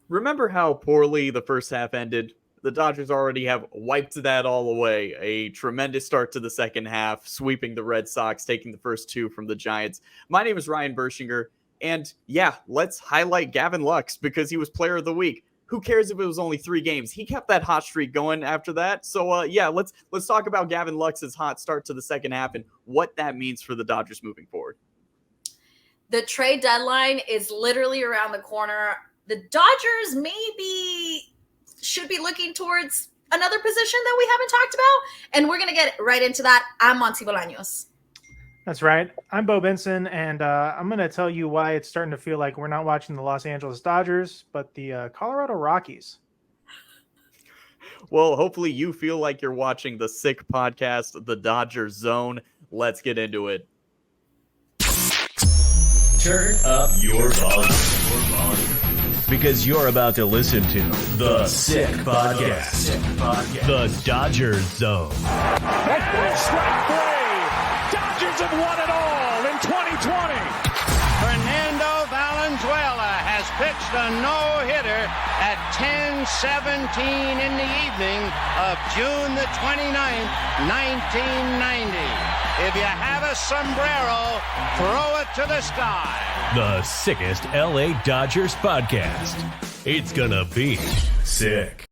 Remember how poorly the first half ended? The Dodgers already have wiped that all away. A tremendous start to the second half, sweeping the Red Sox, taking the first two from the Giants. My name is Ryan Bershinger, and yeah, let's highlight Gavin Lux because he was Player of the Week. Who cares if it was only 3 games? He kept that hot streak going after that. So yeah, let's talk about Gavin Lux's hot start to the second half and what that means for the Dodgers moving forward. The trade deadline is literally around the corner. The Dodgers maybe should be looking towards another position that we haven't talked about, and we're going to get right into that. I'm Monse Bolaños. That's right. I'm Beau Benson, and I'm going to tell you why it's starting to feel like we're not watching the Los Angeles Dodgers, but the Colorado Rockies. Well, hopefully you feel like you're watching the sick podcast, The Dodgers Zone. Let's get into it. Turn up your volume. Because you're about to listen to The Sick Podcast. The Dodgers Zone. At first, strike three. Dodgers have won it all in 2020. Fernando Valenzuela has pitched a no-hitter at 10:17 in the evening of June the 29th, 1990. If you have a sombrero, throw it to the sky. The sickest LA Dodgers podcast. It's gonna be sick.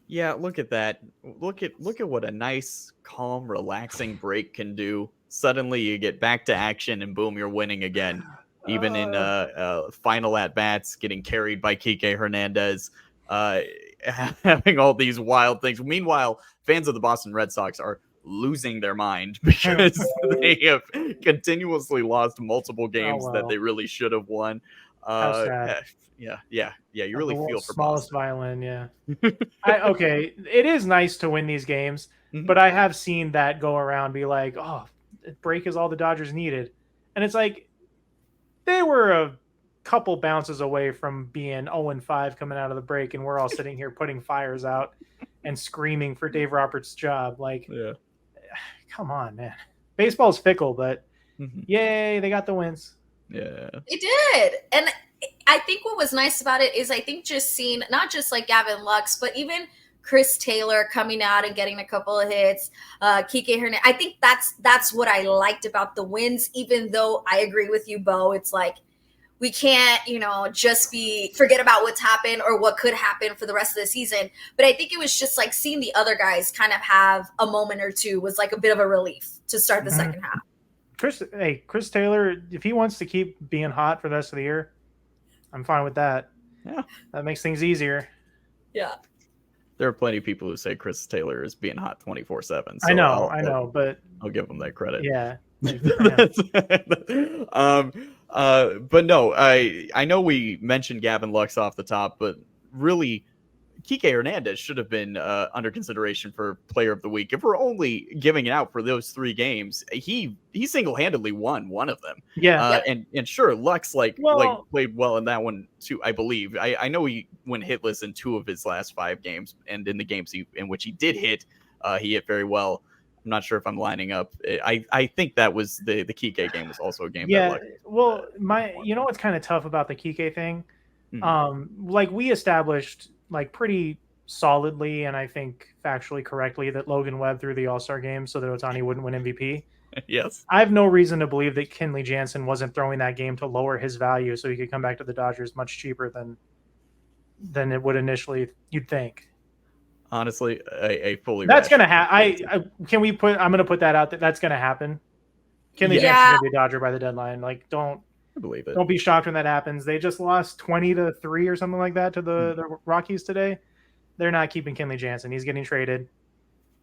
Yeah, look at that. Look at what a nice, calm, relaxing break can do. Suddenly you get back to action and boom, you're winning again. Even in final at-bats, getting carried by Kike Hernandez, having all these wild things. Meanwhile, fans of the Boston Red Sox are losing their mind because they have continuously lost multiple games that they really should have won. Yeah. You really feel for smallest Boston. Violin, yeah. Okay, it is nice to win these games, but I have seen that go around, be like, oh, break is all the Dodgers needed, and it's like they were a couple bounces away from being 0-5 coming out of the break, and we're all sitting here putting fires out and screaming for Dave Roberts' job. Like, Yeah. Come on, man. Baseball's fickle, but yay, they got the wins. Yeah. They did. And I think what was nice about it is I think just seeing not just like Gavin Lux, but even Chris Taylor coming out and getting a couple of hits, Kike Hernandez. I think that's what I liked about the wins, even though I agree with you, Beau. It's like we can't, just forget about what's happened or what could happen for the rest of the season. But I think it was just like seeing the other guys kind of have a moment or two was like a bit of a relief to start the second half. Chris Taylor, if he wants to keep being hot for the rest of the year, I'm fine with that. Yeah. That makes things easier. Yeah. There are plenty of people who say Chris Taylor is being hot 24/7. So I know, but I'll give him that credit. Yeah. But no, I know we mentioned Gavin Lux off the top, but really, Kike Hernandez should have been under consideration for Player of the Week. If we're only giving it out for those 3 games, he single-handedly won one of them. Yeah, and sure, Lux played well in that one too. I believe. I know he went hitless in 2 of his last 5 games, and in the games in which he did hit, he hit very well. I'm not sure if I'm lining up. I think that was the Kike game was also a game. Yeah. Well, what's kind of tough about the Kike thing? Like we established like pretty solidly and I think factually correctly that Logan Webb threw the All-Star game so that Ohtani wouldn't win MVP. Yes. I have no reason to believe that Kenley Jansen wasn't throwing that game to lower his value so he could come back to the Dodgers much cheaper than it would initially you'd think. Honestly, a fully that's gonna happen. I'm gonna put that out that's gonna happen. Kenley Jansen's gonna be a Dodger by the deadline. Like, don't believe it. Don't be shocked when that happens. They just lost 20-3 or something like that to the Rockies today. They're not keeping Kenley Jansen. He's getting traded,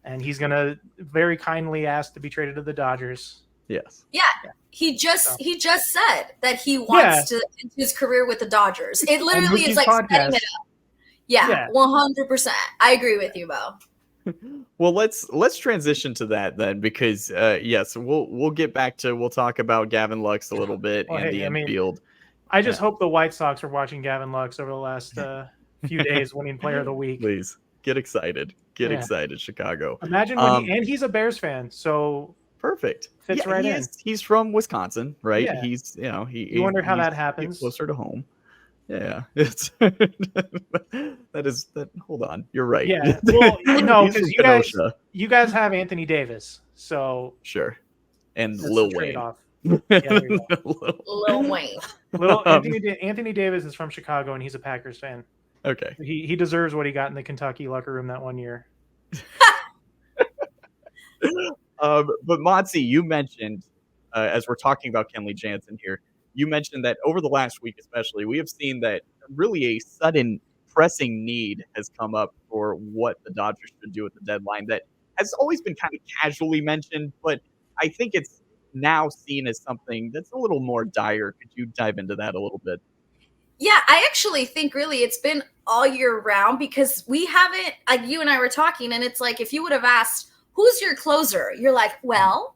and he's gonna very kindly ask to be traded to the Dodgers. Yes. Yeah. He just said that he wants to end his career with the Dodgers. It literally is like setting it up. Yeah, 100%. I agree with you, Beau. Well, let's transition to that then, because yes, we'll get back to we'll talk about Gavin Lux a little bit and the infield. I just hope the White Sox are watching Gavin Lux over the last few days, winning Player of the Week. Please get excited, excited, Chicago. Imagine and he's a Bears fan, so perfect. Fits right in. He's from Wisconsin, right? Yeah. He's you wonder how that happens. Closer to home. Yeah, it's that is that. Hold on, you're right. Yeah, well, no, He's from because Kenosha. you guys have Anthony Davis, so Sure, and that's the Lil Wayne. trade-off. Yeah, there you go. Lil Wayne. Little Um, Anthony Davis is from Chicago, and he's a Packers fan. okay. He deserves what he got in the Kentucky locker room that one year. But Monty, you mentioned as we're talking about Kenley Jansen here, you mentioned that over the last week, especially, we have seen that really a sudden pressing need has come up for what the Dodgers should do at the deadline. That has always been kind of casually mentioned, but I think it's now seen as something that's a little more dire. Could you dive into that a little bit? Yeah, I actually think really it's been all year round because we haven't, like you and I were talking, and it's like if you would have asked, who's your closer? You're like, well,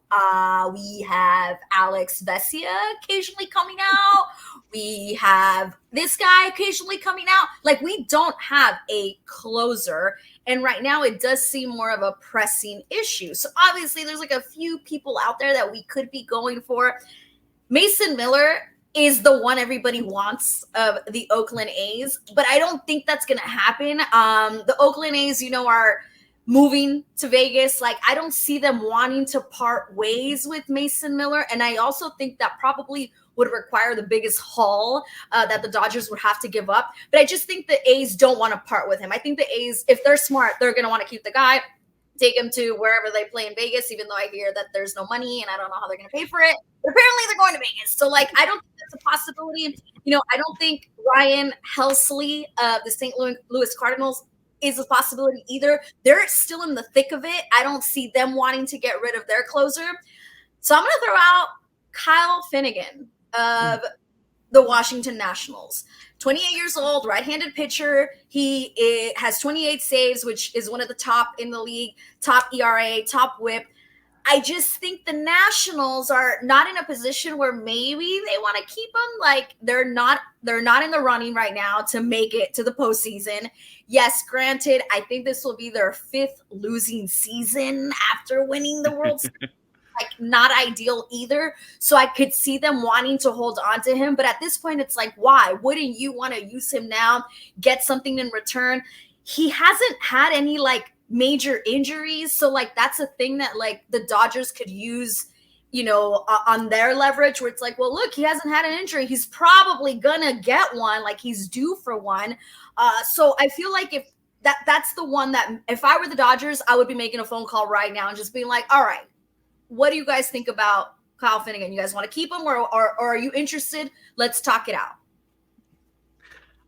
we have Alex Vesia occasionally coming out. We have this guy occasionally coming out. Like, we don't have a closer. And right now it does seem more of a pressing issue. So obviously there's like a few people out there that we could be going for. Mason Miller is the one everybody wants of the Oakland A's, but I don't think that's going to happen. The Oakland A's, are moving to Vegas. Like, I don't see them wanting to part ways with Mason Miller. And I also think that probably would require the biggest haul that the Dodgers would have to give up. But I just think the A's don't want to part with him. I think the A's, if they're smart, they're going to want to keep the guy, take him to wherever they play in Vegas, even though I hear that there's no money and I don't know how they're going to pay for it. But apparently they're going to Vegas. So, like, I don't think that's a possibility. I don't think Ryan Helsley of the St. Louis Cardinals is a possibility either. They're still in the thick of it. I don't see them wanting to get rid of their closer. So I'm going to throw out Kyle Finnegan of the Washington Nationals. 28 years old, right-handed pitcher. He has 28 saves, which is one of the top in the league, top ERA, top whip. I just think the Nationals are not in a position where maybe they want to keep him. Like, they're not in the running right now to make it to the postseason. Yes, granted, I think this will be their 5th losing season after winning the World Series. Like, not ideal either. So I could see them wanting to hold on to him. But at this point, it's like, why? Wouldn't you want to use him now, get something in return? He hasn't had any, like, major injuries. So, like, that's a thing that, like, the Dodgers could use, on their leverage, where it's like, well, look, he hasn't had an injury. He's probably going to get one. Like, he's due for one. So I feel like if that's the one that if I were the Dodgers, I would be making a phone call right now and just being like, all right, what do you guys think about Kyle Finnegan? You guys want to keep him or are you interested? Let's talk it out.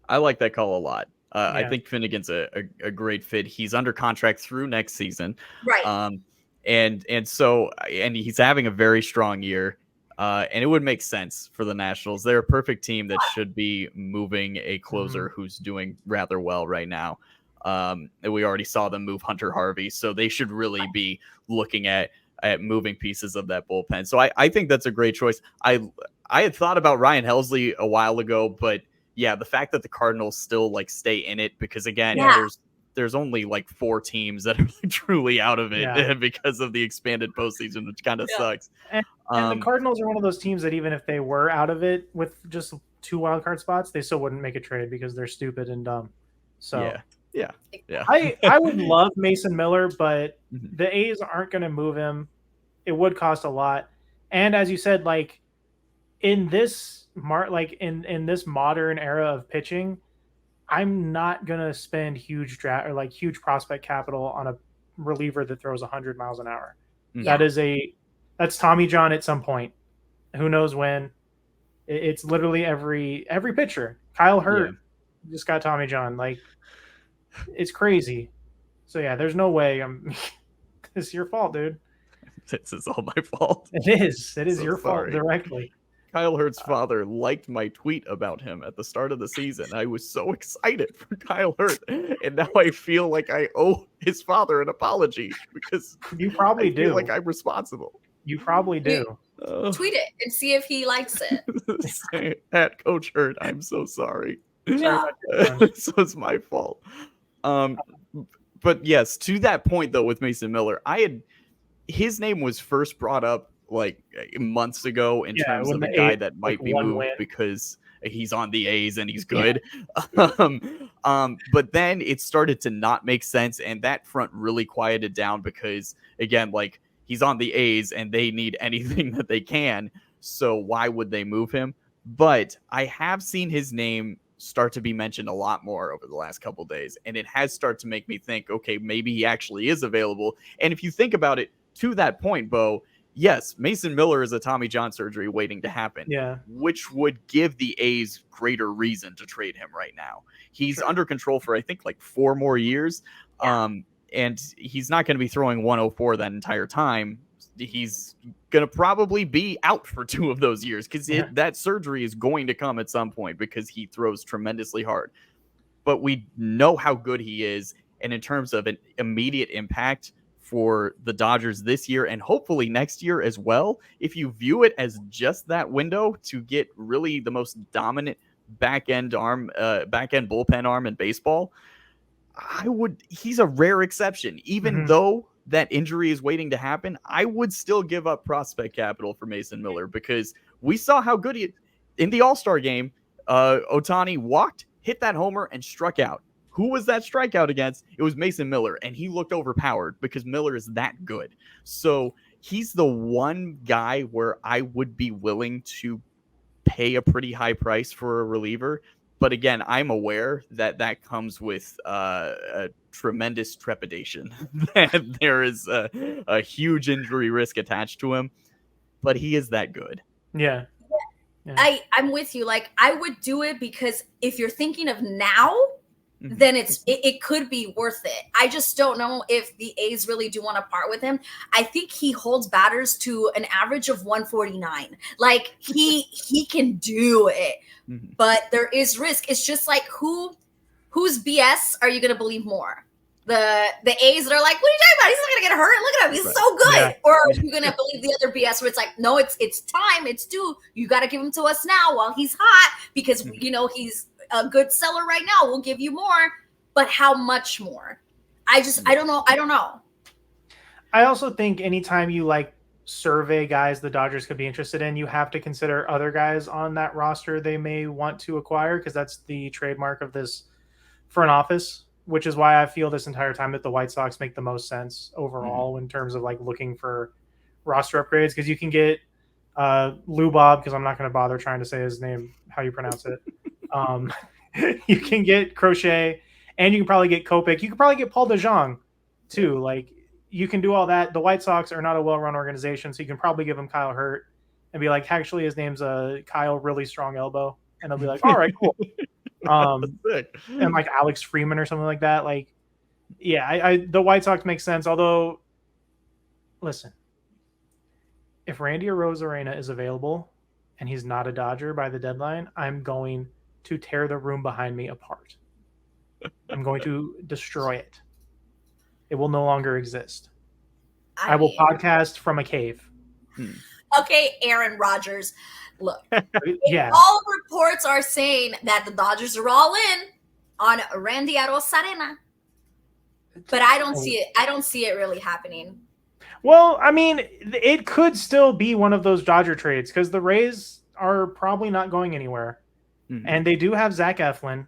I like that call a lot. Yeah. I think Finnegan's a great fit. He's under contract through next season. Right. And he's having a very strong year. And it would make sense for the Nationals. They're a perfect team that should be moving a closer who's doing rather well right now. We already saw them move Hunter Harvey, so they should really be looking at moving pieces of that bullpen. So I think that's a great choice. I had thought about Ryan Helsley a while ago, but yeah, the fact that the Cardinals still like stay in it, because again, there's only like 4 teams that are truly out of it because of the expanded postseason, which kind of sucks. And the Cardinals are one of those teams that even if they were out of it with just 2 wildcard spots, they still wouldn't make a trade because they're stupid and dumb. So yeah. I would love Mason Miller, but the A's aren't going to move him. It would cost a lot. And as you said, like in this in this modern era of pitching, I'm not going to spend huge prospect capital on a reliever that throws 100 miles an hour. Yeah. That's Tommy John at some point. Who knows when? It's literally every pitcher. Kyle Hurt just got Tommy John. Like, it's crazy. So yeah, there's no way it's your fault, dude. This is all my fault. It is. It is So your fault sorry. directly. Kyle Hurt's father liked my tweet about him at the start of the season. I was so excited for Kyle Hurt, and now I feel like I owe his father an apology because You probably I feel do. like I'm responsible. You probably do. Tweet it and see if he likes it. At Coach Hurt, I'm so sorry. Yeah. So it's my fault. But yes, to that point though, with Mason Miller, his name was first brought up like months ago in terms of a guy that might be moved because he's on the A's and he's good. But then it started to not make sense, and that front really quieted down because, again, like, he's on the A's and they need anything that they can. So why would they move him? But I have seen his name start to be mentioned a lot more over the last couple days, and it has started to make me think, okay, maybe he actually is available. And if you think about it, to that point, Bo, yes, Mason Miller is a Tommy John surgery waiting to happen, which would give the A's greater reason to trade him right now. He's under control for, I think, like 4 more years, and he's not going to be throwing 104 that entire time. He's going to probably be out for 2 of those years because that surgery is going to come at some point because he throws tremendously hard. But we know how good he is. And in terms of an immediate impact for the Dodgers this year and hopefully next year as well, if you view it as just that window to get really the most dominant back-end bullpen arm in baseball, he's a rare exception. Even though that injury is waiting to happen, I would still give up prospect capital for Mason Miller because we saw how good he is. In the All-Star game, Ohtani walked, hit that homer, and struck out. Who was that strikeout against? It was Mason Miller, and he looked overpowered because Miller is that good. So he's the one guy where I would be willing to pay a pretty high price for a reliever. But again, I'm aware that that comes with a tremendous trepidation. That there is a huge injury risk attached to him, but he is that good. Yeah. I'm with you. Like, I would do it because if you're thinking of now, then it could be worth it. I just don't know if the A's really do want to part with him. I think he holds batters to an average of 149. Like, he can do it, but there is risk. It's just like whose BS are you going to believe more? The A's that are like, what are you talking about? He's not going to get hurt. Look at him. He's so good. Yeah. Or are you going to believe the other BS where it's like, no, it's time. It's due. You got to give him to us now while he's hot because, he's a good seller right now. We'll give you more, but how much more? I don't know. I don't know. I also think anytime you survey guys the Dodgers could be interested in, you have to consider other guys on that roster they may want to acquire because that's the trademark of this front office, which is why I feel this entire time that the White Sox make the most sense overall in terms of looking for roster upgrades because you can get Lou Bob, because I'm not going to bother trying to say his name, how you pronounce it. You can get Crochet, and you can probably get Kopech. You can probably get Paul DeJong, too. You can do all that. The White Sox are not a well-run organization, so you can probably give him Kyle Hurt and be like, actually, his name's Kyle Really Strong Elbow. And they'll be like, all right, cool. And Alex Freeman or something like that. The White Sox make sense. Although, listen, if Randy Arozarena is available and he's not a Dodger by the deadline, I'm going to tear the room behind me apart. I'm going to destroy it. It will no longer exist. I will podcast from a cave. Okay, Aaron Rodgers. Look, yeah. All reports are saying that the Dodgers are all in on Randy Arozarena. But I don't see it. I don't see it really happening. Well, I mean, it could still be one of those Dodger trades because the Rays are probably not going anywhere. And they do have Zach Eflin,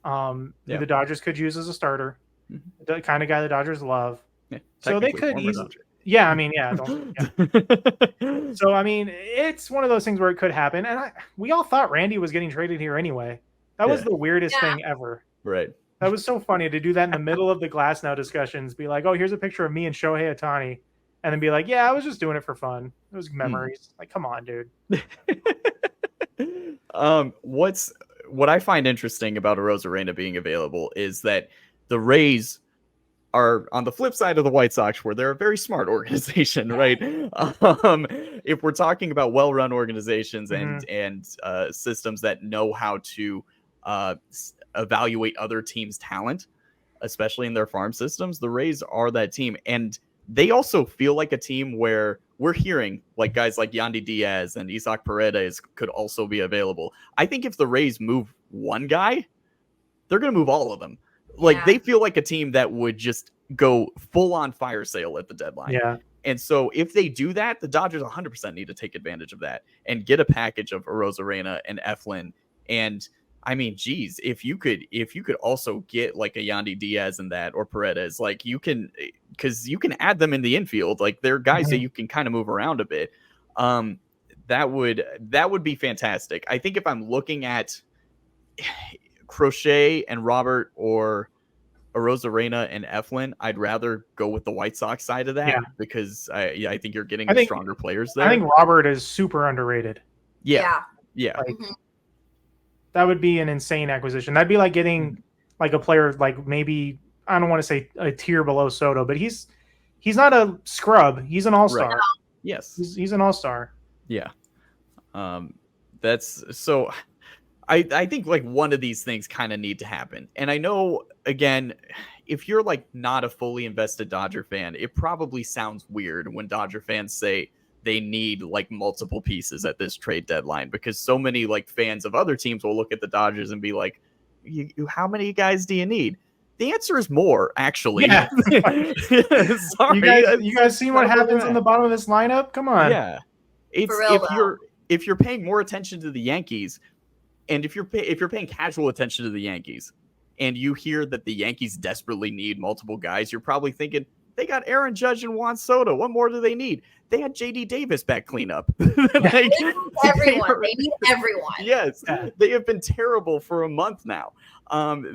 who the Dodgers could use as a starter, the kind of guy the Dodgers love. Yeah, so they could easily. Yeah, I mean, yeah. So, I mean, it's one of those things where it could happen. And we all thought Randy was getting traded here anyway. That was the weirdest thing ever. Right. That was so funny to do that in the middle of the Glass Now discussions. Be like, oh, here's a picture of me and Shohei Ohtani. And then be like, yeah, I was just doing it for fun. It was memories. Come on, dude. What I find interesting about Arozarena being available is that the Rays are on the flip side of the White Sox, where they're a very smart organization, right? If we're talking about well-run organizations and systems that know how to evaluate other teams' talent, especially in their farm systems, the Rays are that team. And they also feel like a team where we're hearing guys like Yandy Diaz and Isaac Paredes could also be available. I think if the Rays move one guy, they're going to move all of them. They feel like a team that would just go full on fire sale at the deadline. Yeah. And so if they do that, the Dodgers 100% need to take advantage of that and get a package of Arozarena and Eflin And I mean, geez, if you could also get like a Yandy Diaz in that, or Paredes, like you can, because you can add them in the infield. Like they're guys that you can kind of move around a bit. That would be fantastic. I think if I'm looking at Crochet and Robert, or Arozarena and Eflin, I'd rather go with the White Sox side of that, Yeah. because I think you're getting I the think- stronger players I there. think Robert is super underrated. Yeah. Like Mhm. that would be an insane acquisition. That'd be like getting like a player like maybe, I don't want to say a tier below Soto, but he's not a scrub. He's an all-star. Right. Yes. He's an all-star. Yeah. That's so. I think like one of these things kind of need to happen. And I know, again, if you're like not a fully invested Dodger fan, it probably sounds weird when Dodger fans say they need like multiple pieces at this trade deadline, because so many like fans of other teams will look at the Dodgers and be like, how many guys do you need? The answer is more, actually. Yeah. Sorry. You guys seen what happens in the bottom of this lineup? Come on. Yeah. It's For real, if you're paying more attention to the Yankees, and if you're paying casual attention to the Yankees, and you hear that the Yankees desperately need multiple guys, you're probably thinking, they got Aaron Judge and Juan Soto. What more do they need? They had JD Davis back cleanup. They need everyone. They need everyone. Yes, they have been terrible for a month now.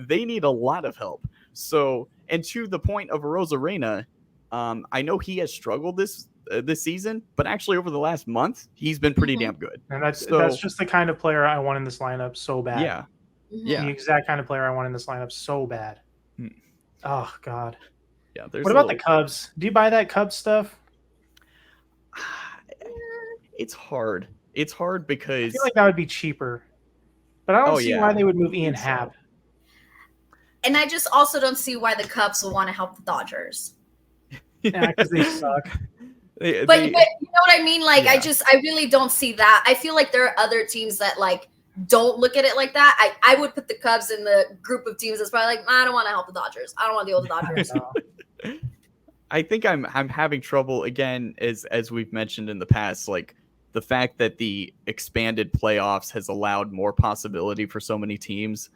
They need a lot of help. So, and to the point of Arozarena, I know he has struggled this season, but actually over the last month, he's been pretty damn good. And that's So- just the kind of player I want in this lineup so bad. Yeah, yeah. The exact kind of player I want in this lineup so bad. Hmm. Oh God. Yeah. There's What about the Cubs? Do you buy that Cubs stuff? It's hard. It's hard I because feel like that would be cheaper, but I don't Oh, see yeah. why they would move Ian So- Happ. And I just also don't see why the Cubs will want to help the Dodgers. Yeah, because they suck. But you know what I mean? Like, Yeah. I really don't see that. I feel like there are other teams that like don't look at it like that. I would put the Cubs in the group of teams that's probably like, I don't want to help the Dodgers. I don't want to deal with the Dodgers. No. I think I'm having trouble again, as we've mentioned in the past, like the fact that the expanded playoffs has allowed more possibility for so many teams,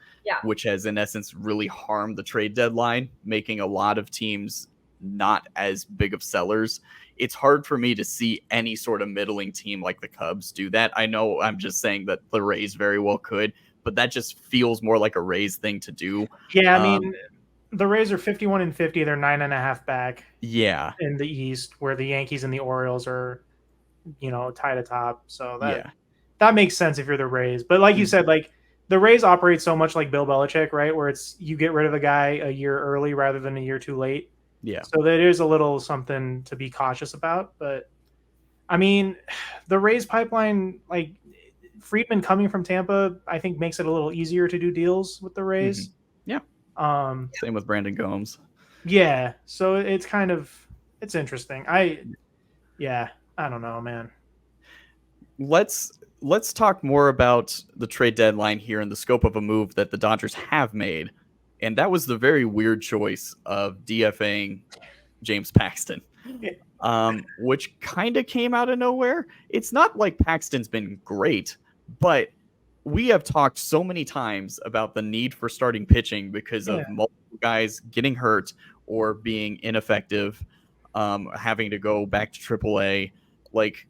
which has in essence really harmed the trade deadline, making a lot of teams not as big of sellers. It's hard for me to see any sort of middling team like the Cubs do that. I know I'm just saying that the Rays very well could, but that just feels more like a Rays thing to do. Yeah, I mean, the Rays are 51-50. They're 9.5 back Yeah. in the East, where the Yankees and the Orioles are, tied atop. So that makes sense if you're the Rays. But like you said, like the Rays operate so much like Bill Belichick, right? Where it's you get rid of a guy a year early rather than a year too late. Yeah. So that is a little something to be cautious about. But I mean, the Rays pipeline, like Friedman coming from Tampa, I think makes it a little easier to do deals with the Rays. Yeah. Same with Brandon Gomes. Yeah. So it's it's interesting. I don't know, man. Let's talk more about the trade deadline here and the scope of a move that the Dodgers have made. And that was the very weird choice of DFAing James Paxton, which kind of came out of nowhere. It's not like Paxton's been great, but we have talked so many times about the need for starting pitching because of multiple guys getting hurt or being ineffective, having to go back to AAA. Like,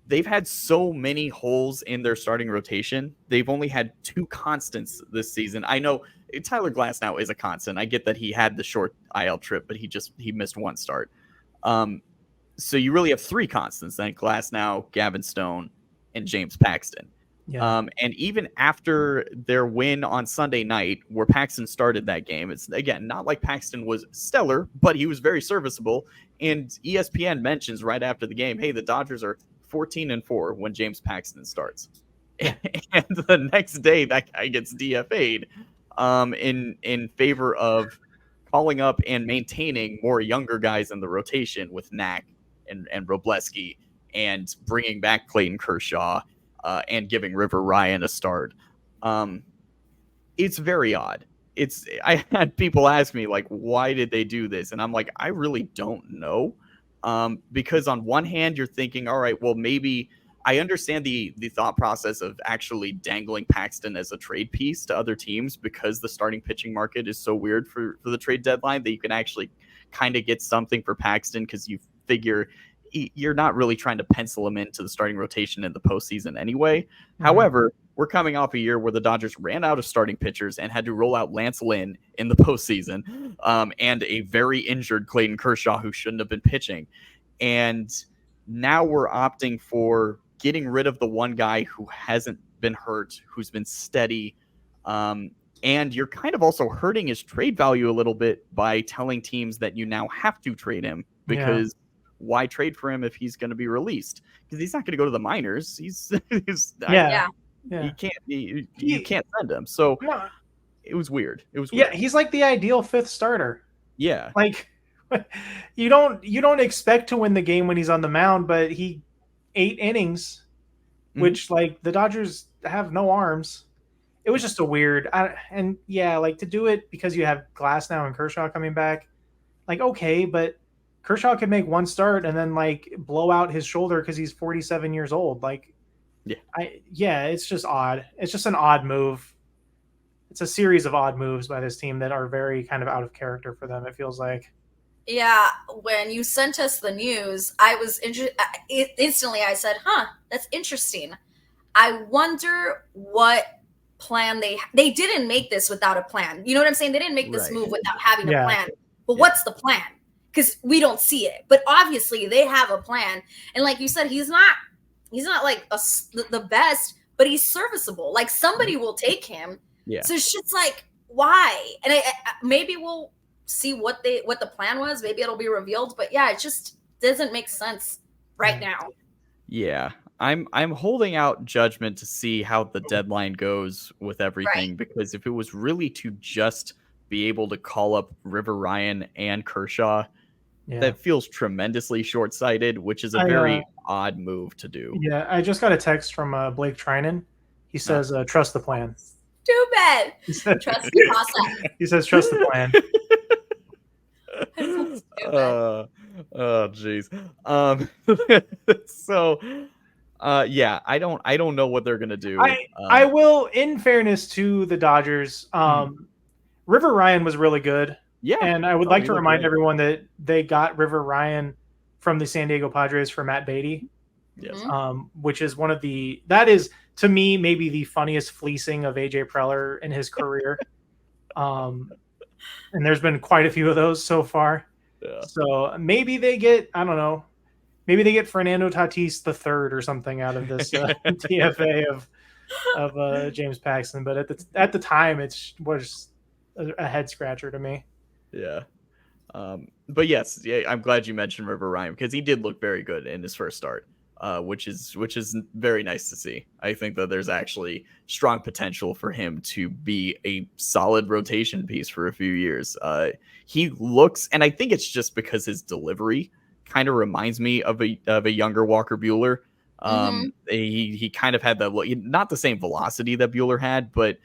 they've had so many holes in their starting rotation. They've only had 2 constants this season. I know Tyler Glasnow is a constant. I get that he had the short IL trip, but he missed 1 start. So you really have 3 constants: then Glasnow, Gavin Stone, and James Paxton. Yeah. And even after their win on Sunday night, where Paxton started that game, it's again not like Paxton was stellar, but he was very serviceable. And ESPN mentions right after the game, hey, the Dodgers are 14-4 when James Paxton starts. And the next day, that guy gets DFA'd in favor of calling up and maintaining more younger guys in the rotation with Knack and Robleski, and bringing back Clayton Kershaw and giving River Ryan a start. It's very odd. I had people ask me, like, why did they do this? And I'm like, I really don't know. Because on one hand, you're thinking, all right, well, maybe I understand the thought process of actually dangling Paxton as a trade piece to other teams because the starting pitching market is so weird for the trade deadline that you can actually kind of get something for Paxton because you figure you're not really trying to pencil him into the starting rotation in the postseason anyway. Mm-hmm. However, we're coming off a year where the Dodgers ran out of starting pitchers and had to roll out Lance Lynn in the postseason, and a very injured Clayton Kershaw who shouldn't have been pitching. And now we're opting for getting rid of the one guy who hasn't been hurt, who's been steady. And you're kind of also hurting his trade value a little bit by telling teams that you now have to trade him because why trade for him if he's going to be released? Because he's not going to go to the minors. You can't send him. So it was weird. It was weird. Yeah, he's like the ideal fifth starter. Yeah, like you don't expect to win the game when he's on the mound, but he 8 innings, which like the Dodgers have no arms. It was just a weird, like to do it because you have Glasnow and Kershaw coming back, like okay, but Kershaw could make one start and then like blow out his shoulder because he's 47 years old. Like, it's just odd. It's just an odd move. It's a series of odd moves by this team that are very kind of out of character for them. It feels like. Yeah, when you sent us the news, I was instantly. I said, "Huh, that's interesting." I wonder what plan they didn't make this without a plan. You know what I'm saying? They didn't make this move without having a plan. But what's the plan? Because we don't see it. But obviously they have a plan. And like you said, he's not like the best, but he's serviceable. Like somebody will take him. Yeah. So it's just like, why? And maybe we'll see what the plan was. Maybe it'll be revealed. But yeah, it just doesn't make sense right now. Yeah. I'm holding out judgment to see how the deadline goes with everything, because if it was really to just be able to call up River Ryan and Kershaw, that feels tremendously short-sighted, which is a very odd move to do. Yeah, I just got a text from Blake Trinan. He says, trust the plan. Too bad. Trust the process. He says, trust the plan. Oh, jeez. So, I don't know what they're gonna do. I will, in fairness to the Dodgers, River Ryan was really good. Yeah, and I would like to remind everyone that they got River Ryan from the San Diego Padres for Matt Beatty. Yes. Which is that is to me maybe the funniest fleecing of AJ Preller in his career. And there's been quite a few of those so far. Yeah. So maybe they get, I don't know, maybe they get Fernando Tatis III or something out of this TFA of James Paxton. But at the time, it was a head scratcher to me. Yeah. But yes, I'm glad you mentioned River Ryan because he did look very good in his first start, which is very nice to see. I think that there's actually strong potential for him to be a solid rotation piece for a few years. He looks, and I think it's just because his delivery kind of reminds me of a younger Walker Buehler. He kind of had not the same velocity that Buehler had, but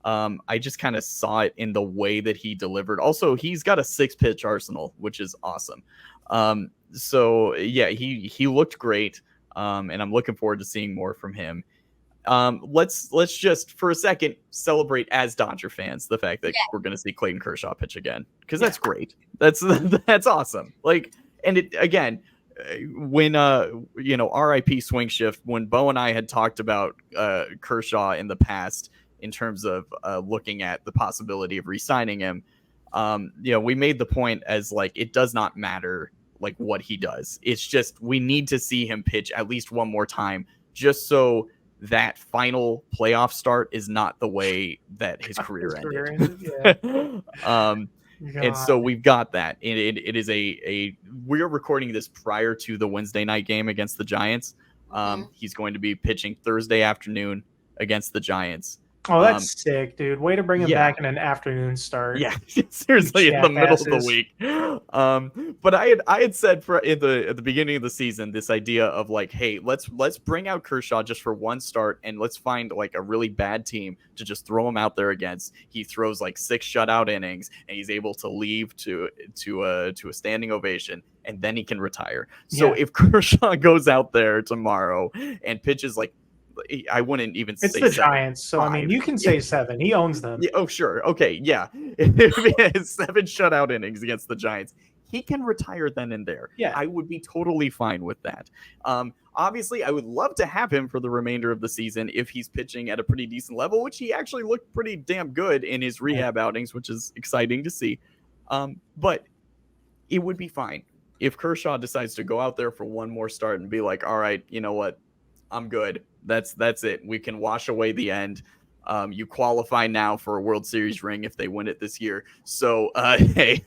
I just kind of saw it in the way that he delivered. Also, he's got a 6-pitch arsenal, which is awesome. So yeah, he looked great. And I'm looking forward to seeing more from him. Let's just for a second celebrate as Dodger fans the fact that we're going to see Clayton Kershaw pitch again, because that's great. That's awesome. Like, and it again, when RIP swing shift, when Beau and I had talked about Kershaw in the past in terms of looking at the possibility of re-signing him, we made the point as like it does not matter like what he does. It's just we need to see him pitch at least one more time, just so that final playoff start is not the way that his career ended. And so we've got that. It is we're recording this prior to the Wednesday night game against the Giants. He's going to be pitching Thursday afternoon against the Giants. Oh, that's sick, dude. Way to bring him yeah. back in an afternoon start. Yeah, seriously, in the middle of the Jackasses. week. But I had said at the beginning of the season this idea of like, hey, let's bring out Kershaw just for one start, and let's find like a really bad team to just throw him out there against. He throws like 6 shutout innings, and he's able to leave to a standing ovation, and then he can retire. So if Kershaw goes out there tomorrow and pitches like, I wouldn't even It's say the 7, Giants, so 5. I mean, you can say 7. He owns them. Yeah, oh, sure. Okay, yeah. If he has 7 shutout innings against the Giants, he can retire then and there. Yeah. I would be totally fine with that. Obviously, I would love to have him for the remainder of the season if he's pitching at a pretty decent level, which he actually looked pretty damn good in his rehab outings, which is exciting to see. But it would be fine if Kershaw decides to go out there for one more start and be like, all right, you know what? I'm good. That's it. We can wash away the end. You qualify now for a World Series ring if they win it this year. So, hey,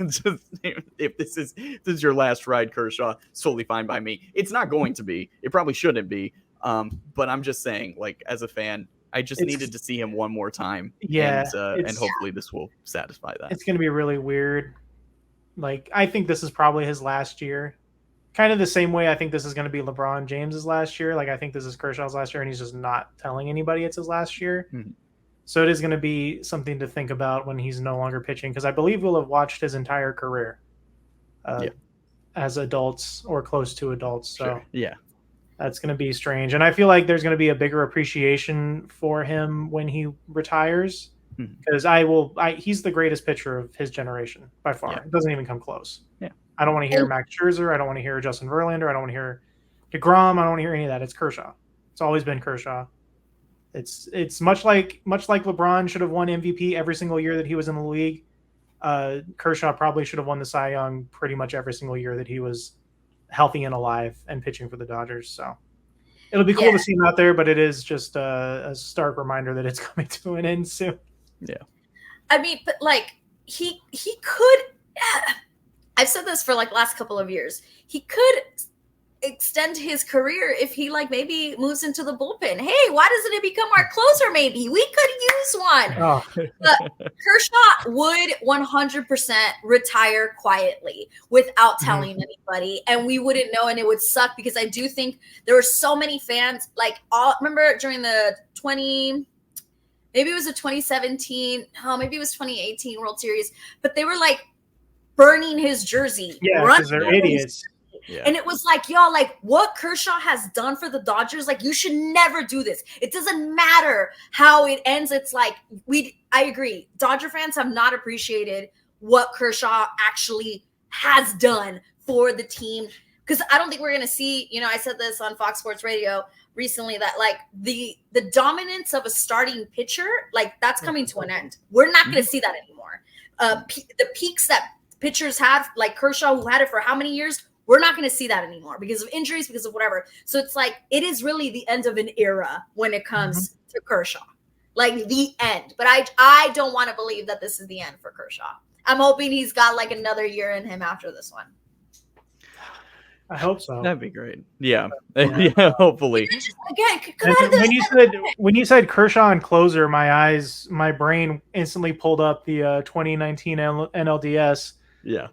if this is your last ride, Kershaw, it's totally fine by me. It's not going to be. It probably shouldn't be. But I'm just saying, like, as a fan, I just needed to see him one more time. Yeah, and hopefully this will satisfy that. It's going to be really weird. Like, I think this is probably his last year. Kind of the same way I think this is going to be LeBron James's last year. Like, I think this is Kershaw's last year, and he's just not telling anybody it's his last year. Mm-hmm. So it is going to be something to think about when he's no longer pitching, because I believe we'll have watched his entire career as adults or close to adults. So yeah, that's going to be strange. And I feel like there's going to be a bigger appreciation for him when he retires, because he's the greatest pitcher of his generation by far. It doesn't even come close. Yeah. I don't want to hear Max Scherzer. I don't want to hear Justin Verlander. I don't want to hear DeGrom. I don't want to hear any of that. It's Kershaw. It's always been Kershaw. It's much like LeBron should have won MVP every single year that he was in the league. Kershaw probably should have won the Cy Young pretty much every single year that he was healthy and alive and pitching for the Dodgers. So it'll be cool to see him out there, but it is just a stark reminder that it's coming to an end soon. Yeah. I mean, but like he could. I've said this for like last couple of years. He could extend his career if he like maybe moves into the bullpen. Hey, why doesn't it become our closer? Maybe we could use one. Oh. But Kershaw would 100% retire quietly without telling anybody, and we wouldn't know, and it would suck because I do think there were so many fans. Like, remember during the maybe it was a 2017, maybe it was 2018 World Series, but they were like burning his jersey. Yeah, because they're idiots. Yeah. And it was like, y'all, like what Kershaw has done for the Dodgers, like you should never do this. It doesn't matter how it ends. It's like I agree. Dodger fans have not appreciated what Kershaw actually has done for the team. Because I don't think we're gonna see, I said this on Fox Sports Radio recently that like the dominance of a starting pitcher, like that's coming to an end. We're not gonna see that anymore. The peaks that pitchers had, like Kershaw, who had it for how many years, we're not going to see that anymore because of injuries, because of whatever. So it's like, it is really the end of an era when it comes to Kershaw, like the end. But I don't want to believe that this is the end for Kershaw. I'm hoping he's got like another year in him after this one. I hope so. That'd be great. Yeah. Yeah, hopefully. Again, when you said Kershaw and closer, my brain instantly pulled up the 2019 NLDS. Yeah.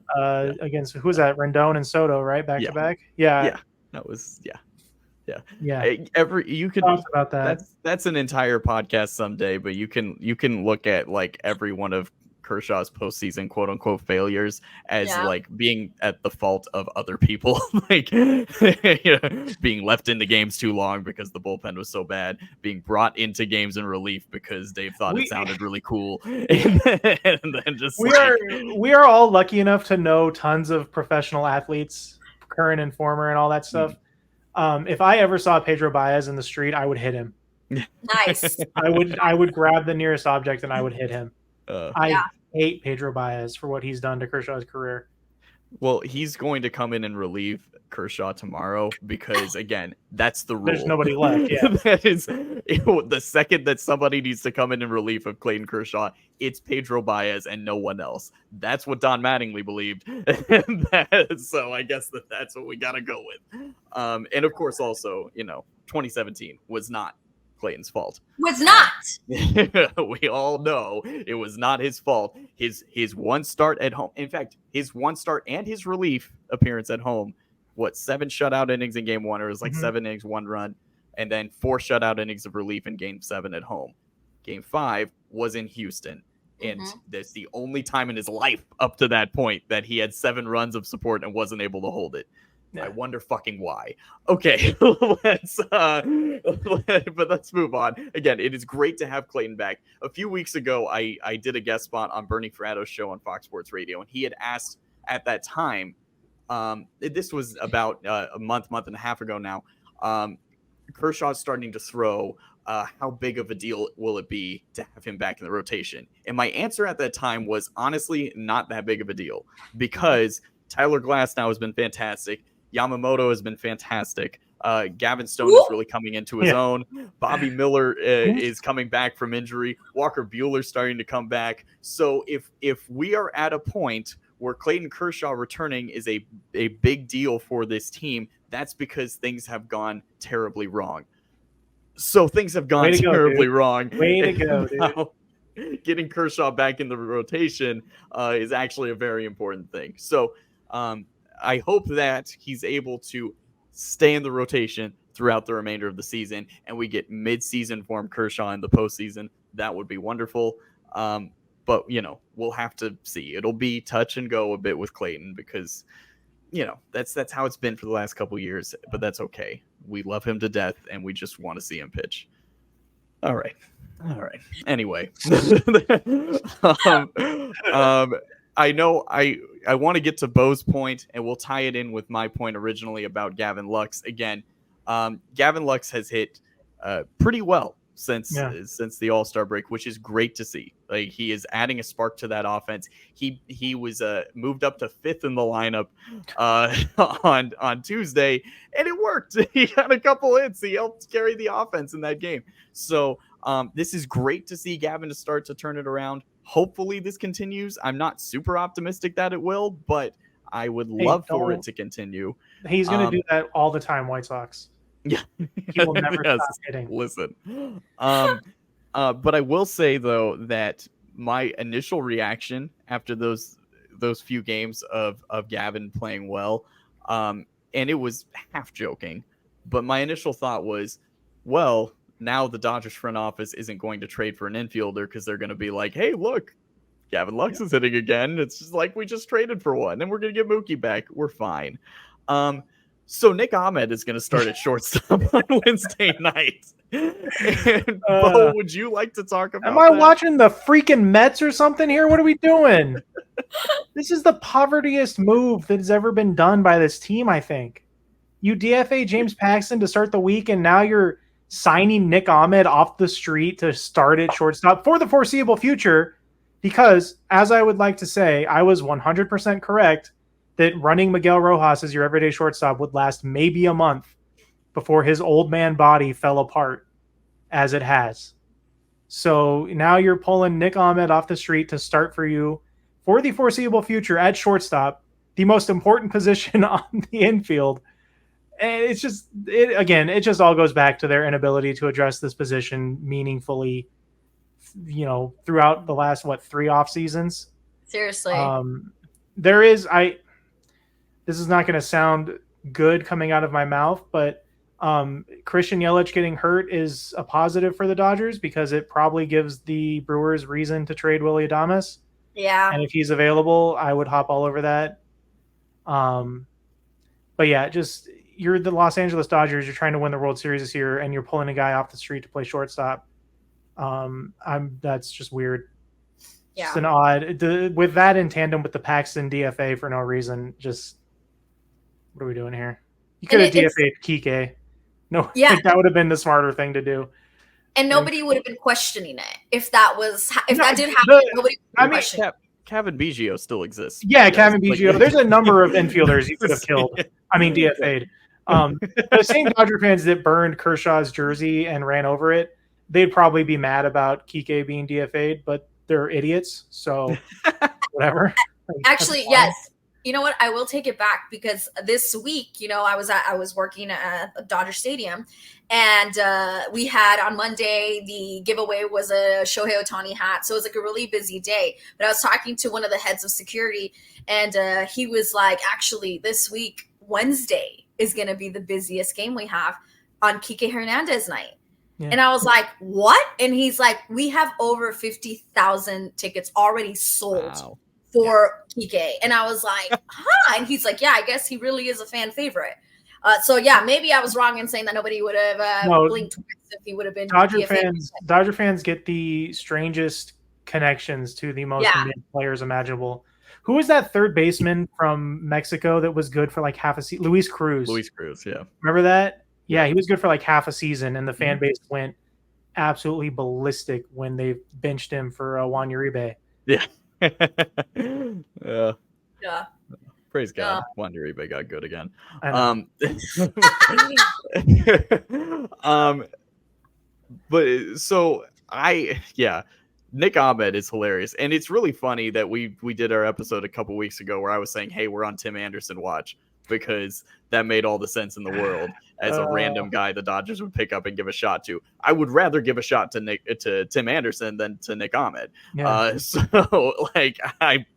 Against who was that? Rendon and Soto, right? Back to back. Yeah. Yeah. That was yeah. You could talk about that. That's an entire podcast someday, but you can look at like every one of Kershaw's postseason quote unquote failures as like being at the fault of other people, like being left into games too long because the bullpen was so bad, being brought into games in relief because Dave thought it sounded really cool, and then just we are all lucky enough to know tons of professional athletes, current and former, and all that stuff. If I ever saw Pedro Baez in the street, I would hit him. Nice. I would grab the nearest object and I would hit him. I hate Pedro Baez for what he's done to Kershaw's career. Well, he's going to come in and relieve Kershaw tomorrow because, again, that's the rule. There's nobody left. Yeah, that is the second that somebody needs to come in relief of Clayton Kershaw, it's Pedro Baez and no one else. That's what Don Mattingly believed. So I guess that's what we got to go with. And of course, also, 2017 was not Clayton's fault. Was not. We all know it was not his fault. His one start at home, in fact, his one start and his relief appearance at home, 7 shutout innings in game 1, or it was like 7 innings, 1 run, and then 4 shutout innings of relief in game 7 at home. Game 5 was in Houston. And that's the only time in his life up to that point that he had 7 runs of support and wasn't able to hold it. Yeah. I wonder fucking why. Okay, but let's move on. Again, it is great to have Clayton back. A few weeks ago, I did a guest spot on Bernie Ferrato's show on Fox Sports Radio, and he had asked at that time, this was about a month and a half ago now, Kershaw's starting to throw. How big of a deal will it be to have him back in the rotation? And my answer at that time was honestly not that big of a deal, because Tyler Glass now has been fantastic. Yamamoto has been fantastic. Gavin Stone is really coming into his own. Bobby Miller is coming back from injury. Walker Buehler's starting to come back. So if we are at a point where Clayton Kershaw returning is a big deal for this team, that's because things have gone terribly wrong. So things have gone terribly wrong. Way to go, dude. Getting Kershaw back in the rotation is actually a very important thing. So I hope that he's able to stay in the rotation throughout the remainder of the season, and we get mid-season form Kershaw in the postseason. That would be wonderful. But, we'll have to see. It'll be touch and go a bit with Clayton because, that's how it's been for the last couple years, but that's okay. We love him to death, and we just want to see him pitch. All right. Anyway, I know I want to get to Beau's point, and we'll tie it in with my point originally about Gavin Lux. Again, Gavin Lux has hit pretty well since the All-Star break, which is great to see. Like, he is adding a spark to that offense. He was moved up to 5th in the lineup on Tuesday, and it worked. He had a couple hits. He helped carry the offense in that game. So this is great to see Gavin to start to turn it around. Hopefully this continues. I'm not super optimistic that it will, but I would love for it to continue. He's going to do that all the time, White Sox. Yeah. He will never stop hitting. Listen. But I will say, though, that my initial reaction after those few games of Gavin playing well, and it was half joking, but my initial thought was, well, now the Dodgers front office isn't going to trade for an infielder because they're going to be like, hey, look, Gavin Lux is hitting again. It's just like we just traded for one, and we're going to get Mookie back. We're fine. So Nick Ahmed is going to start at shortstop on Wednesday night. And Beau, would you like to talk about Am I watching the freaking Mets or something here? What are we doing? This is the povertiest move that has ever been done by this team, I think. You DFA James Paxton to start the week, and now you're signing Nick Ahmed off the street to start at shortstop for the foreseeable future, because, as I would like to say, I was 100% correct that running Miguel Rojas as your everyday shortstop would last maybe a month before his old man body fell apart, as it has. So now you're pulling Nick Ahmed off the street to start for you for the foreseeable future at shortstop, the most important position on the infield. And it's just, it just all goes back to their inability to address this position meaningfully, throughout the last, 3 off seasons. Seriously. This is not going to sound good coming out of my mouth, but Christian Yelich getting hurt is a positive for the Dodgers because it probably gives the Brewers reason to trade Willy Adames. Yeah. And if he's available, I would hop all over that. But yeah, you're the Los Angeles Dodgers. You're trying to win the World Series this year, and you're pulling a guy off the street to play shortstop. That's just weird. Yeah. Just an odd. With that in tandem with the Paxton DFA for no reason, what are we doing here? You could have DFA'd Kike. No, yeah. That would have been the smarter thing to do. And nobody would have been questioning it if that did happen. Nobody would be questioning it. Kevin Biggio still exists. Yeah, Kevin Biggio. There's a number of infielders you could have killed. DFA'd. The same Dodger fans that burned Kershaw's jersey and ran over it, they'd probably be mad about Kike being DFA'd, but they're idiots. So whatever. Actually, yes. You know what? I will take it back because this week, I was working at Dodger Stadium, And we had on Monday, the giveaway was a Shohei Ohtani hat. So it was like a really busy day. But I was talking to one of the heads of security, and he was like, actually, this week, Wednesday, is going to be the busiest game we have on Kike Hernandez night. Yeah. And I was like, what? And he's like, we have over 50,000 tickets already sold for Kike. And I was like, huh? And he's like, yeah, I guess he really is a fan favorite. So yeah, maybe I was wrong in saying that nobody would have blinked twice if he would have been. Dodger fans get the strangest connections to the most mid players imaginable. Who was that third baseman from Mexico that was good for like half a season? Luis Cruz, yeah. Remember that? Yeah, he was good for like half a season, and the fan base went absolutely ballistic when they benched him for Juan Uribe. Yeah. Yeah. Praise God, Juan Uribe got good again. But so Nick Ahmed is hilarious, and it's really funny that we did our episode a couple weeks ago where I was saying, hey, we're on Tim Anderson watch, because that made all the sense in the world as a random guy the Dodgers would pick up and give a shot to. I would rather give a shot to Tim Anderson than to Nick Ahmed. Yeah. So like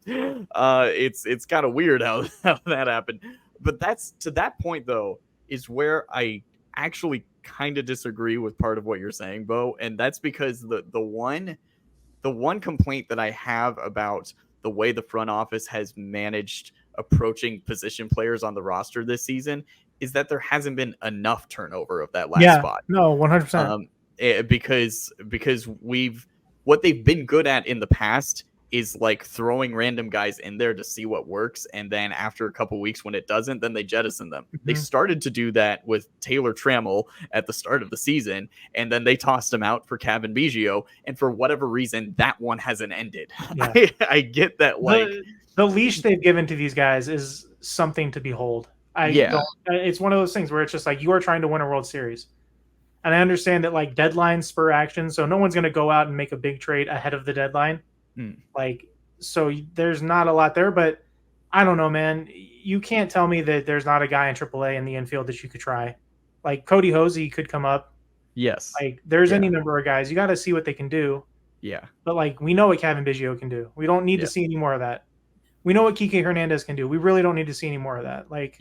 it's kind of weird how that happened. But that's, to that point though, is where I actually kind of disagree with part of what you're saying, Beau. And that's because the one complaint that I have about the way the front office has managed approaching position players on the roster this season is that there hasn't been enough turnover of that last spot. No, 100%. Because what they've been good at in the past is like throwing random guys in there to see what works, and then after a couple weeks when it doesn't, then they jettison them. Mm-hmm. They started to do that with Taylor Trammell at the start of the season, and then they tossed him out for Gavin Biggio, and for whatever reason, that one hasn't ended. Yeah. I get that, like the leash they've given to these guys is something to behold. It's one of those things where it's just like, you are trying to win a World Series. And I understand that like deadlines spur action, so no one's going to go out and make a big trade ahead of the deadline. Like, so there's not a lot there, but I don't know, man. You can't tell me that there's not a guy in AAA in the infield that you could try. Like Cody Hosey could come up. Yes. Like there's any number of guys. You got to see what they can do. Yeah. But like, we know what Gavin Biggio can do. We don't need to see any more of that. We know what Kike Hernandez can do. We really don't need to see any more of that. Like,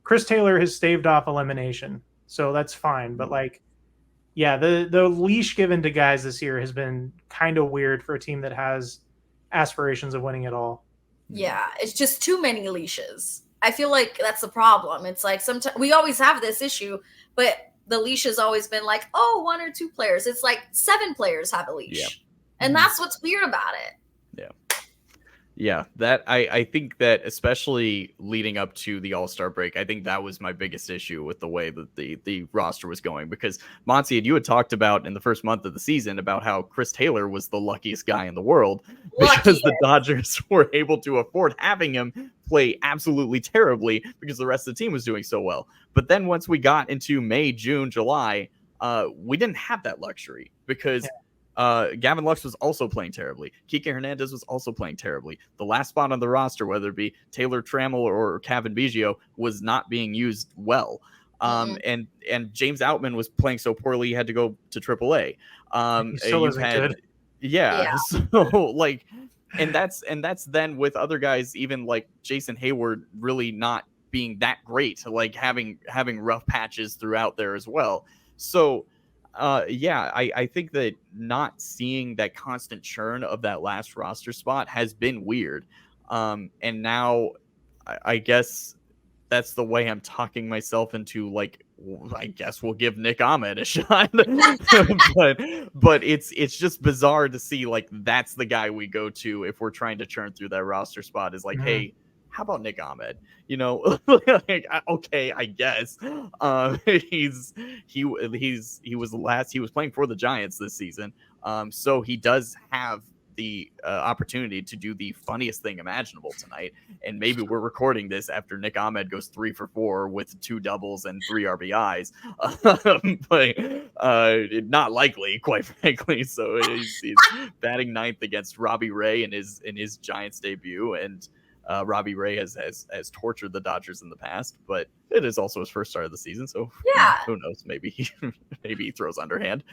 Chris Taylor has staved off elimination, so that's fine. But like, the leash given to guys this year has been kind of weird for a team that has aspirations of winning it all. Yeah, it's just too many leashes. I feel like that's the problem. It's like sometimes we always have this issue, but the leash has always been like, oh, 1 or 2 players. It's like 7 players have a leash. And that's what's weird about it. Yeah, that I think that especially leading up to the All-Star break, I think that was my biggest issue with the way that the roster was going, because Monse, and you had talked about in the first month of the season about how Chris Taylor was the luckiest guy in the world because the Dodgers were able to afford having him play absolutely terribly because the rest of the team was doing so well. But then once we got into May, June, July, we didn't have that luxury because Gavin Lux was also playing terribly. Kike Hernandez was also playing terribly. The last spot on the roster, whether it be Taylor Trammell or Gavin Biggio, was not being used well. And James Outman was playing so poorly he had to go to AAA. He still isn't good. Yeah. So like, and that's then with other guys, even like Jason Hayward, really not being that great, like having rough patches throughout there as well. So I think that not seeing that constant churn of that last roster spot has been weird. And now I guess that's the way I'm talking myself into, like, I guess we'll give Nick Ahmed a shot. but it's just bizarre to see, like, that's the guy we go to if we're trying to churn through that roster spot, is like, hey, how about Nick Ahmed? You know, like, okay, I guess. He was playing for the Giants this season. So he does have the opportunity to do the funniest thing imaginable tonight. And maybe we're recording this after Nick Ahmed goes 3 for 4 with 2 doubles and 3 RBIs. But not likely, quite frankly. So he's batting 9th against Robbie Ray in his Giants debut, and Robbie Ray has tortured the Dodgers in the past, but it is also his first start of the season, so Yeah. who knows? Maybe he throws underhand.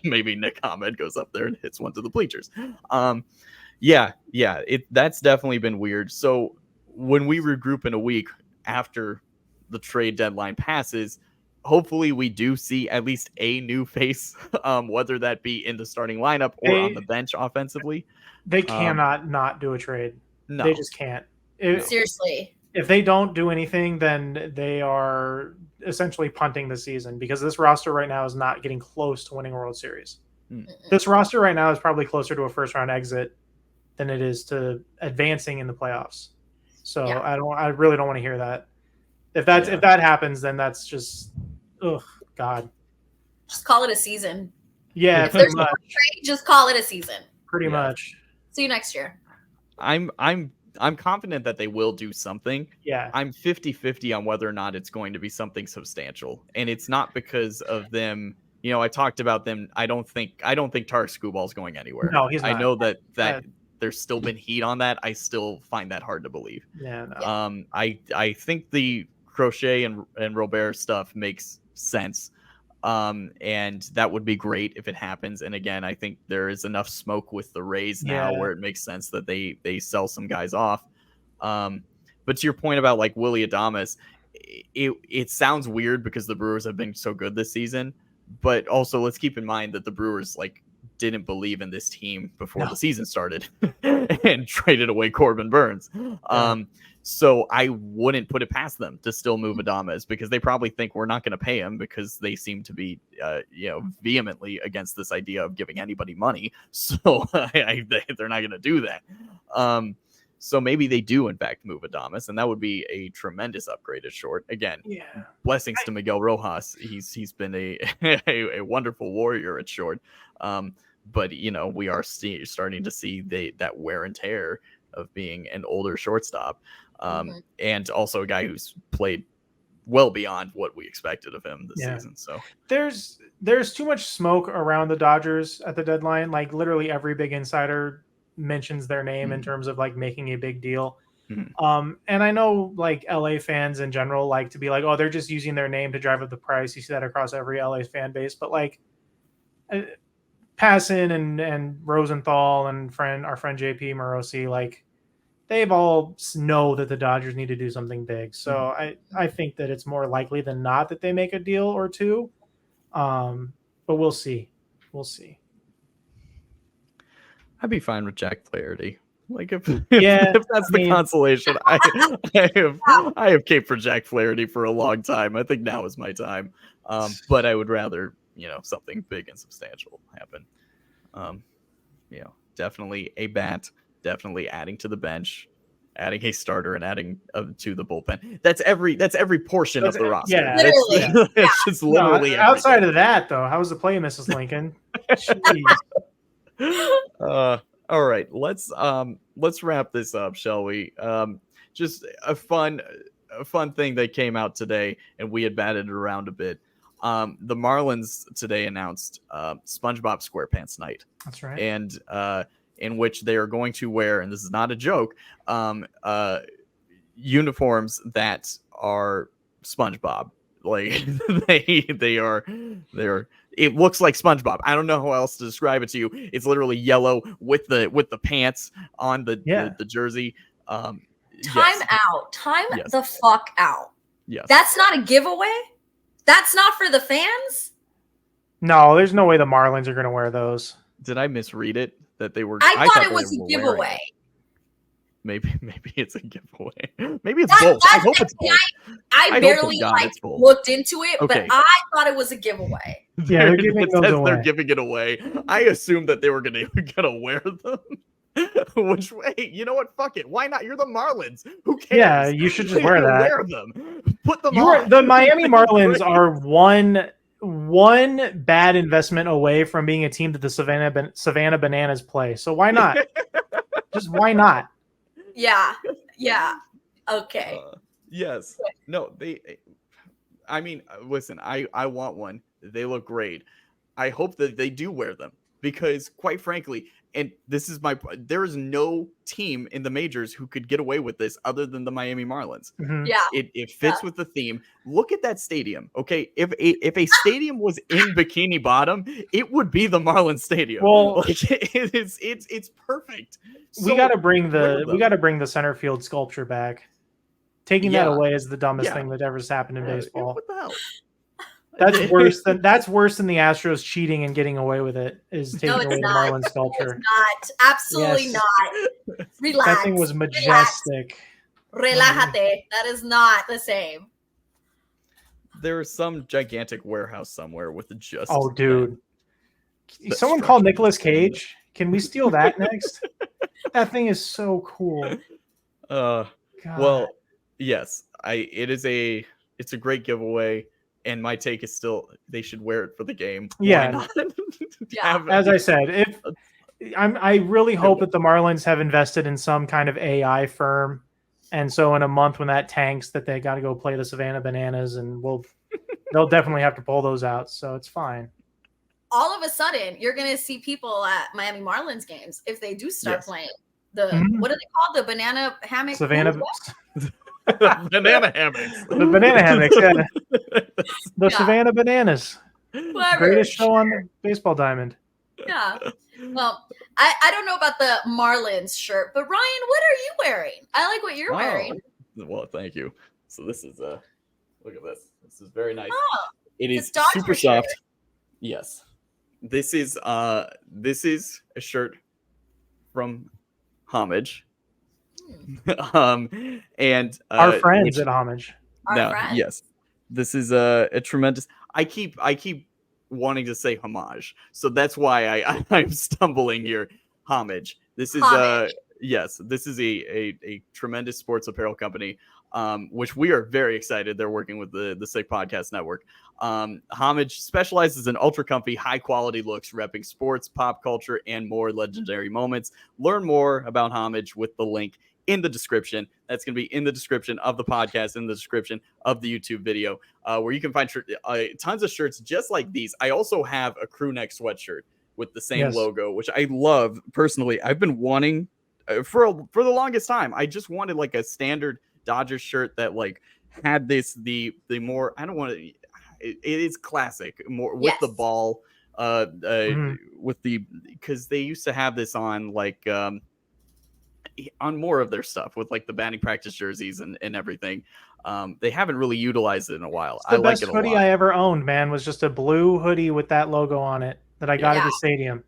Maybe Nick Ahmed goes up there and hits one to the bleachers. That's definitely been weird. So when we regroup in a week after the trade deadline passes, hopefully we do see at least a new face, whether that be in the starting lineup or on the bench offensively. They cannot not do a trade. No. They just can't. Seriously. If they don't do anything, then they are essentially punting the season, because this roster right now is not getting close to winning a World Series. This roster right now is probably closer to a first round exit than it is to advancing in the playoffs. So Yeah. I really don't want to hear that. If that happens, then that's just, God. Just call it a season. Yeah, If there's no trade, just call it a season. Pretty much. See you next year. I'm confident that they will do something. Yeah. I'm 50-50 on whether or not it's going to be something substantial. And it's not because of them. I talked about them. I don't think Tarek Skubal is going anywhere. No, he's not. I know that there's still been heat on that. I still find that hard to believe. Yeah. No. I think the Crochet and Robert stuff makes sense. And that would be great if it happens. And again, I think there is enough smoke with the Rays now where it makes sense that they sell some guys off. But to your point about like Willy Adames, it sounds weird because the Brewers have been so good this season, but also let's keep in mind that the Brewers didn't believe in this team before the season started and traded away Corbin Burns. So I wouldn't put it past them to still move Adames, because they probably think we're not going to pay him, because they seem to be, vehemently against this idea of giving anybody money. So they're not going to do that. So maybe they do in fact move Adames, and that would be a tremendous upgrade at short. Again, blessings to Miguel Rojas. He's been a wonderful warrior at short. But we are starting to see that wear and tear of being an older shortstop. And also a guy who's played well beyond what we expected of him this season. So there's too much smoke around the Dodgers at the deadline. Like literally every big insider mentions their name in terms of like making a big deal. And I know like LA fans in general like to be like, oh, they're just using their name to drive up the price. You see that across every LA fan base, but like Passan and Rosenthal and our friend JP Morosi, like they've all know that the Dodgers need to do something big. So I think that it's more likely than not that they make a deal or two. But we'll see. I'd be fine with Jack Flaherty. Like if that's the consolation, I have caped for Jack Flaherty for a long time. I think now is my time. But I would rather, something big and substantial happen. Definitely a bat. Definitely adding to the bench, adding a starter, and adding to the bullpen. That's every portion of the roster. Yeah, literally. It's just literally outside of that, though. How was the play, Mrs. Lincoln? All right, let's wrap this up, shall we? Just a fun thing that came out today, and we had batted it around a bit. The Marlins today announced SpongeBob SquarePants Night. That's right. And in which they are going to wear, and this is not a joke, uniforms that are SpongeBob. Like they're it looks like SpongeBob. I don't know how else to describe it to you. It's literally yellow with the pants on the jersey. Time Yes. the fuck out. Yes. That's not a giveaway? That's not for the fans? No, there's no way the Marlins are going to wear those. Did I misread it? That they were. I thought it was a giveaway. Maybe it's a giveaway. Maybe it's both. I hope it's both. I barely looked into it, but I thought it was a giveaway. Yeah, they're giving those away. They're giving it away. I assumed that they were gonna wear them. Which way? You know what? Fuck it. Why not? You're the Marlins. Who cares? Yeah, you should just wear that. Wear them. Put them on. The Miami Marlins are one bad investment away from being a team that the Savannah Bananas play. So why not? Just why not? Yeah. Okay. Yes. No, listen, I want one. They look great. I hope that they do wear them because, quite frankly, and this is there is no team in the majors who could get away with this other than the Miami Marlins. Mhm. Yeah. It fits with the theme. Look at that stadium. Okay, if a stadium was in Bikini Bottom, it would be the Marlins Stadium. Well, like it's perfect. we So got to bring great of them. the center field sculpture back. Taking that away is the dumbest thing that ever happened in baseball. What the hell? That's worse than the Astros cheating and getting away with it. Is taking away the Marlins sculpture. It's not. Absolutely not. Relax. That thing was majestic. Relájate. That is not the same. There is some gigantic warehouse somewhere with just. Oh, dude! that Someone structure. called Nicolas Cage. Can we steal that next? That thing is so cool. God. Well, yes, it's a great giveaway. And my take is still they should wear it for the game. Yeah. Why not? As I said, I really hope that the Marlins have invested in some kind of AI firm, and so in a month when that tanks, that they got to go play the Savannah Bananas, and they'll definitely have to pull those out. So it's fine. All of a sudden, you're going to see people at Miami Marlins games if they do start playing what are they called? The banana hammock? Savannah. Banana hammocks. The banana hammocks, yeah. The Savannah Bananas. Whatever. Greatest show on the Baseball Diamond. Yeah. Well, I don't know about the Marlins shirt, but Ryan, what are you wearing? I like what you're wearing. Well, thank you. So this is look at this. This is very nice. Oh, it is Dodger super shirt. soft. Yes. This is a shirt from Homage. And our friends at Homage. Yes, this is a tremendous. I keep wanting to say homage, so that's why I'm stumbling here. Homage. This is yes, this is a tremendous sports apparel company, which we are very excited. They're working with the Sick Podcast Network. Homage specializes in ultra comfy, high quality looks, repping sports, pop culture, and more legendary moments. Learn more about Homage with the link in the description. That's going to be in the description of the podcast, in the description of the YouTube video, where you can find tons of shirts just like these. I also have a crew neck sweatshirt with the same logo, which I love personally. I've been wanting for the longest time. I just wanted like a standard Dodgers shirt that like had the more, I don't want to, it is classic more with the ball, with because they used to have this on like, on more of their stuff with like the batting practice jerseys and everything. They haven't really utilized it in a while. I like it a lot. The best hoodie I ever owned, man, was just a blue hoodie with that logo on it that I got at the stadium.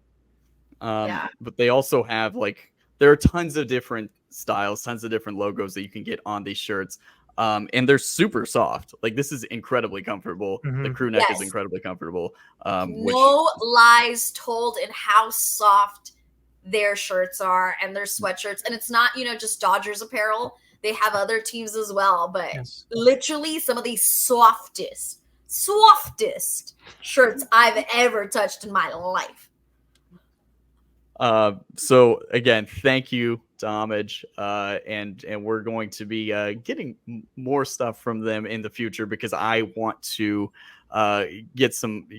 But they also have like, there are tons of different styles, tons of different logos that you can get on these shirts. And they're super soft. Like this is incredibly comfortable. The crew neck is incredibly comfortable. No lies told in how soft their shirts are and their sweatshirts. And it's not, just Dodgers apparel. They have other teams as well, but literally some of the softest shirts I've ever touched in my life. So again, thank you to Homage. And we're going to be getting more stuff from them in the future because I want to get some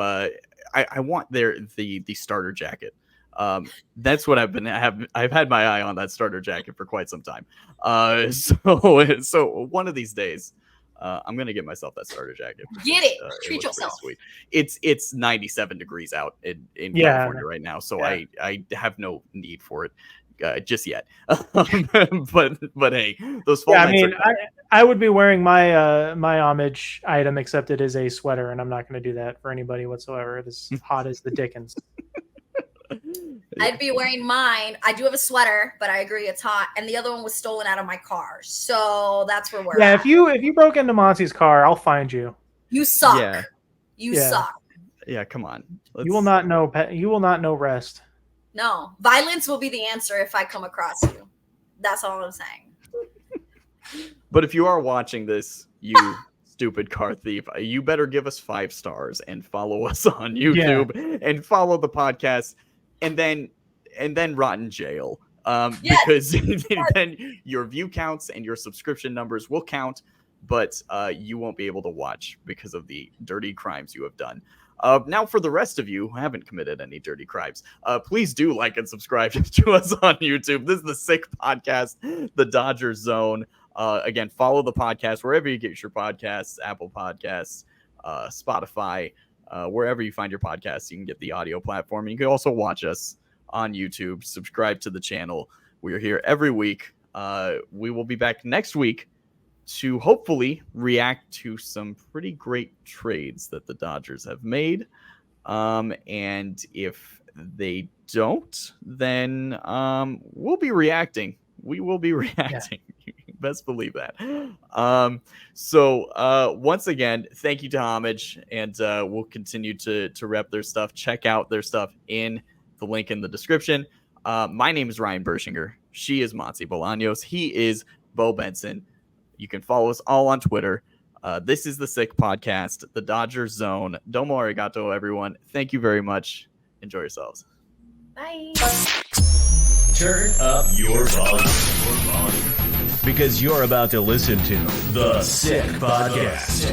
I want the starter jacket. That's what I've had my eye on, that starter jacket, for quite some time. So one of these days, I'm gonna get myself that starter jacket. Get it. Treat yourself. Sweet. It's 97 degrees out in California right now, so I have no need for it just yet. But hey, those fall nights I would be wearing my my Homage item, except it is a sweater, and I'm not going to do that for anybody whatsoever. It's hot as the dickens. I'd be wearing mine. I do have a sweater, but I agree it's hot. And the other one was stolen out of my car. So that's where we're at. If you broke into Monty's car, I'll find you. You suck. You suck. Yeah, come on. You will not know rest. No. Violence will be the answer if I come across you. That's all I'm saying. But if you are watching this, you stupid car thief, you better give us 5 stars and follow us on YouTube and follow the podcast. And then rot in jail, because then your view counts and your subscription numbers will count, but you won't be able to watch because of the dirty crimes you have done. Now, for the rest of you who haven't committed any dirty crimes, please do like and subscribe to us on YouTube. This is the Sick Podcast, the Dodgers Zone. Again, follow the podcast wherever you get your podcasts, Apple Podcasts, Spotify, wherever you find your podcasts. You can get the audio platform. You can also watch us on YouTube. Subscribe to the channel. We are here every week. We will be back next week to hopefully react to some pretty great trades that the Dodgers have made. And if they don't, then we'll be reacting. We will be reacting. Yeah. Best believe that. So once again, thank you to Homage, and we'll continue to rep their stuff. Check out their stuff in the link in the description. My name is Ryan Bershinger. She is Monse Bolaños. He is Beau Benson. You can follow us all on Twitter. This is the Sick Podcast, the Dodgers Zone. Domo arigato, everyone. Thank you very much. Enjoy yourselves. Bye. Turn up your volume. Because you're about to listen to the Sick Podcast,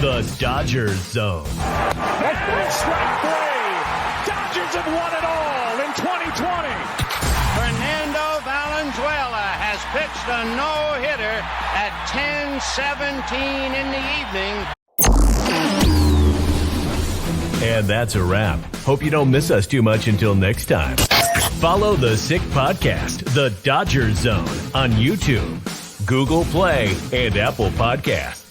the Dodgers Zone. And strike three. Dodgers have won it all in 2020. Fernando Valenzuela has pitched a no-hitter at 10:17 in the evening. And that's a wrap. Hope you don't miss us too much until next time. Follow the Sick Podcast, the Dodgers Zone, on YouTube, Google Play, and Apple Podcasts.